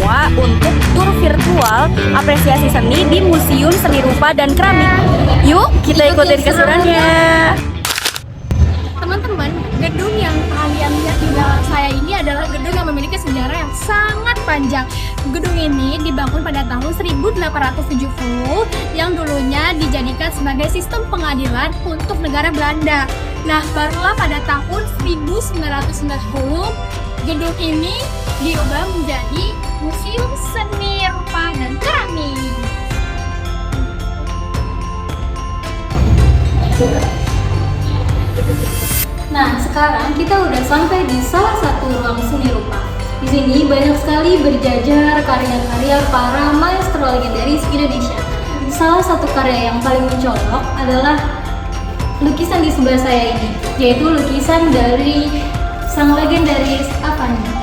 semua untuk tur virtual apresiasi seni di Museum Seni Rupa dan Keramik. Yuk, kita ikutin keseruannya. Teman-teman, gedung yang kalian lihat di belakang saya ini adalah gedung yang memiliki sejarah yang sangat panjang. Gedung ini dibangun pada tahun 1870 yang dulunya dijadikan sebagai sistem pengadilan untuk negara Belanda. Nah, barulah pada tahun 1990 gedung ini diubah menjadi Museum Seni Rupa dan Keramik. Nah, sekarang kita udah sampai di salah satu ruang seni rupa. Di sini banyak sekali berjajar karya-karya para maestro legendaris Indonesia. Salah satu karya yang paling mencolok adalah lukisan di sebelah saya ini, yaitu lukisan dari sang legendaris Avandi.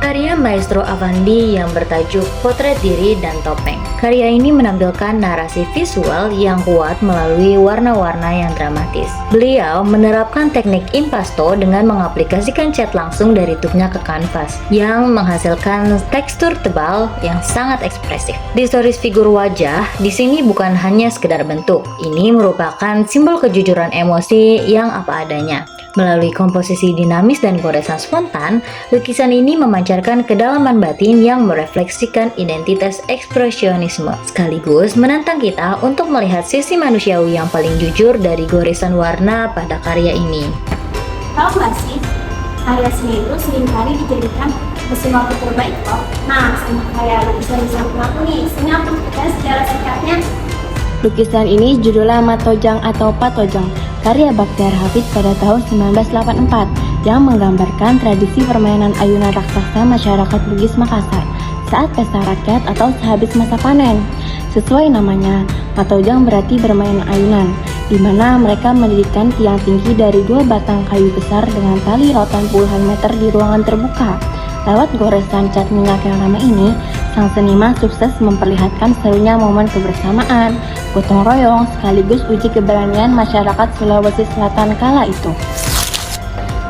Karya Maestro Avandi yang bertajuk Potret Diri dan Topeng. Karya ini menampilkan narasi visual yang kuat melalui warna-warna yang dramatis. Beliau menerapkan teknik impasto dengan mengaplikasikan cat langsung dari tubnya ke kanvas yang menghasilkan tekstur tebal yang sangat ekspresif. Distoris figur wajah di sini bukan hanya sekedar bentuk. Ini merupakan simbol kejujuran emosi yang apa adanya. Melalui komposisi dinamis dan goresan spontan, lukisan ini memancarkan kedalaman batin yang merefleksikan identitas ekspresionisme, sekaligus menantang kita untuk melihat sisi manusiawi yang paling jujur dari goresan warna pada karya ini. Tahu nggak sih, karya seni itu seringkali dijadikan mesin waktu terbaik kok. Nah, sama kayak lukisan aku nih, sini aku cerita secara singkatnya. Lukisan ini judulnya Matojang atau Patojang, karya Baktiar Hafid pada tahun 1984 yang menggambarkan tradisi permainan ayunan raksasa masyarakat Bugis Makassar saat pesta rakyat atau sehabis masa panen. Sesuai namanya, Matojang berarti bermain ayunan, di mana mereka mendirikan tiang tinggi dari 2 batang kayu besar dengan tali lautan puluhan meter di ruangan terbuka. Lewat goresan cat minyak yang lama ini, sang seniman sukses memperlihatkan serunya momen kebersamaan, gotong royong, sekaligus uji keberanian masyarakat Sulawesi Selatan kala itu.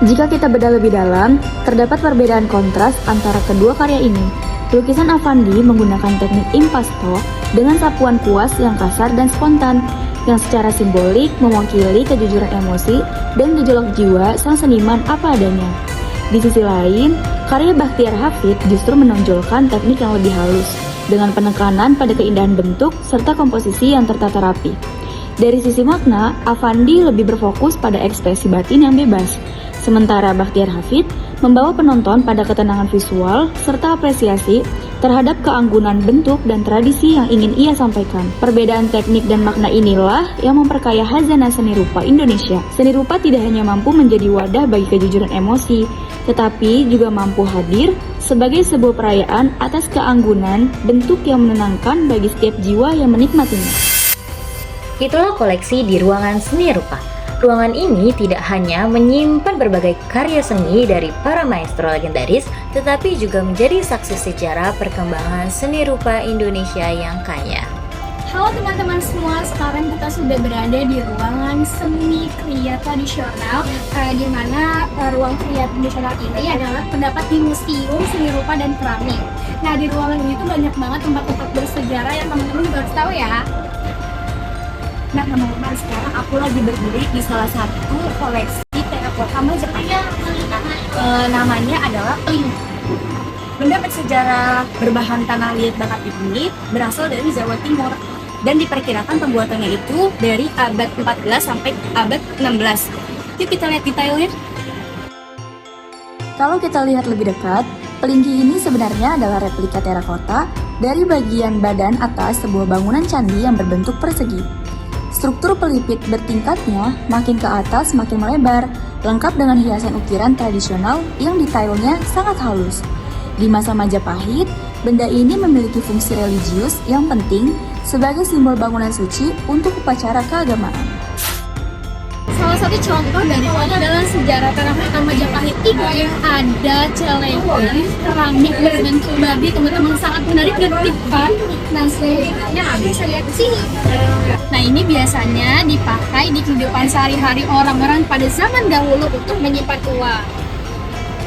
Jika kita bedah lebih dalam, terdapat perbedaan kontras antara kedua karya ini. Lukisan Avandi menggunakan teknik impasto dengan sapuan kuas yang kasar dan spontan, yang secara simbolik mewakili kejujuran emosi dan gejolak jiwa sang seniman apa adanya. Di sisi lain, karya Baktiar Hafid justru menonjolkan teknik yang lebih halus, dengan penekanan pada keindahan bentuk serta komposisi yang tertata rapi. Dari sisi makna, Avandi lebih berfokus pada ekspresi batin yang bebas, sementara Baktiar Hafid membawa penonton pada ketenangan visual serta apresiasi terhadap keanggunan bentuk dan tradisi yang ingin ia sampaikan. Perbedaan teknik dan makna inilah yang memperkaya khazanah seni rupa Indonesia. Seni rupa tidak hanya mampu menjadi wadah bagi kejujuran emosi, tetapi juga mampu hadir sebagai sebuah perayaan atas keanggunan bentuk yang menenangkan bagi setiap jiwa yang menikmatinya. Itulah koleksi di ruangan seni rupa. Ruangan ini tidak hanya menyimpan berbagai karya seni dari para maestro legendaris, tetapi juga menjadi saksi sejarah perkembangan seni rupa Indonesia yang kaya. Halo teman-teman semua, sekarang kita sudah berada di ruangan seni kriya tradisional, di mana ruang kriya tradisional ini adalah terdapat di Museum Seni Rupa dan Keramik. Nah, di ruangan ini tuh banyak banget tempat-tempat bersejarah yang teman-teman juga harus tahu ya. Nah, teman-teman, sekarang aku lagi berdiri di salah satu koleksi terakota Majapahit. Namanya adalah Pling. Benda bersejarah berbahan tanah liat bakat ini berasal dari Jawa Timur dan diperkirakan pembuatannya itu dari abad 14 sampai abad 16. Yuk kita lihat detailnya. Kalau kita lihat lebih dekat, pelinggi ini sebenarnya adalah replika terakota dari bagian badan atas sebuah bangunan candi yang berbentuk persegi. Struktur pelipit bertingkatnya makin ke atas makin melebar, lengkap dengan hiasan ukiran tradisional yang detailnya sangat halus. Di masa Majapahit, benda ini memiliki fungsi religius yang penting sebagai simbol bangunan suci untuk upacara keagamaan. Salah satu contoh dari foto adalah sejarah terakota Majapahit ini ada celengan keramik berbentuk babi, teman-teman, sangat menarik dan tipe. Nah, selanjutnya bisa lihat di sini. Nah, ini biasanya dipakai di kehidupan sehari-hari orang-orang pada zaman dahulu untuk menyimpan uang.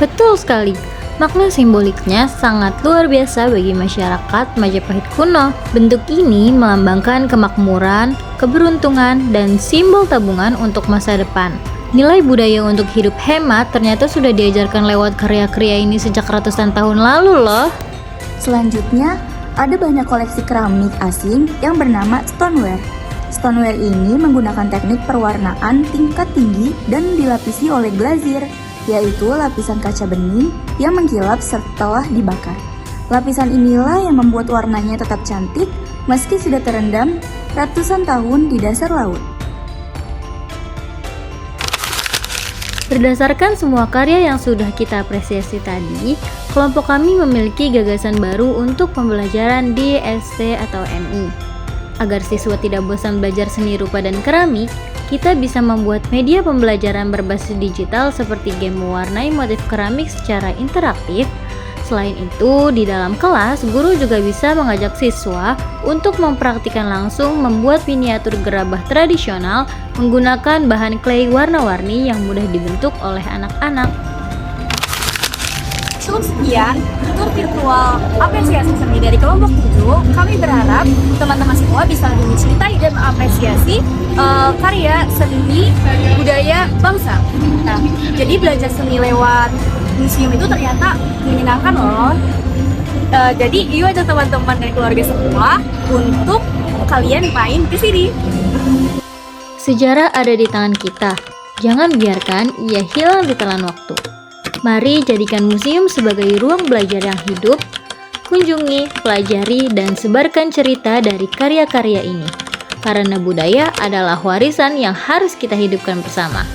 Betul sekali. Makna simboliknya sangat luar biasa bagi masyarakat Majapahit kuno. Bentuk ini melambangkan kemakmuran, keberuntungan, dan simbol tabungan untuk masa depan. Nilai budaya untuk hidup hemat ternyata sudah diajarkan lewat karya-karya ini sejak ratusan tahun lalu loh. Selanjutnya, ada banyak koleksi keramik asing yang bernama stoneware. Stoneware ini menggunakan teknik perwarnaan tingkat tinggi dan dilapisi oleh glazir, yaitu lapisan kaca bening yang mengkilap setelah dibakar. Lapisan inilah yang membuat warnanya tetap cantik meski sudah terendam ratusan tahun di dasar laut. Berdasarkan semua karya yang sudah kita apresiasi tadi, kelompok kami memiliki gagasan baru untuk pembelajaran di ST atau MI. Agar siswa tidak bosan belajar seni rupa dan keramik, kita bisa membuat media pembelajaran berbasis digital seperti game mewarnai motif keramik secara interaktif. Selain itu, di dalam kelas, guru juga bisa mengajak siswa untuk mempraktikkan langsung membuat miniatur gerabah tradisional menggunakan bahan clay warna-warni yang mudah dibentuk oleh anak-anak. Cukup sekian tur virtual apresiasi seni dari kelompok 7. Kami berharap teman-teman semua bisa mencintai dan mengapresiasi karya seni budaya bangsa. Nah, jadi belajar seni lewat museum itu ternyata menyenangkan loh. Jadi yuk ajak teman-teman dan keluarga semua untuk kalian main ke sini. Sejarah ada di tangan kita. Jangan biarkan ia hilang di telan waktu. Mari jadikan museum sebagai ruang belajar yang hidup. Kunjungi, pelajari, dan sebarkan cerita dari karya-karya ini. Karena budaya adalah warisan yang harus kita hidupkan bersama.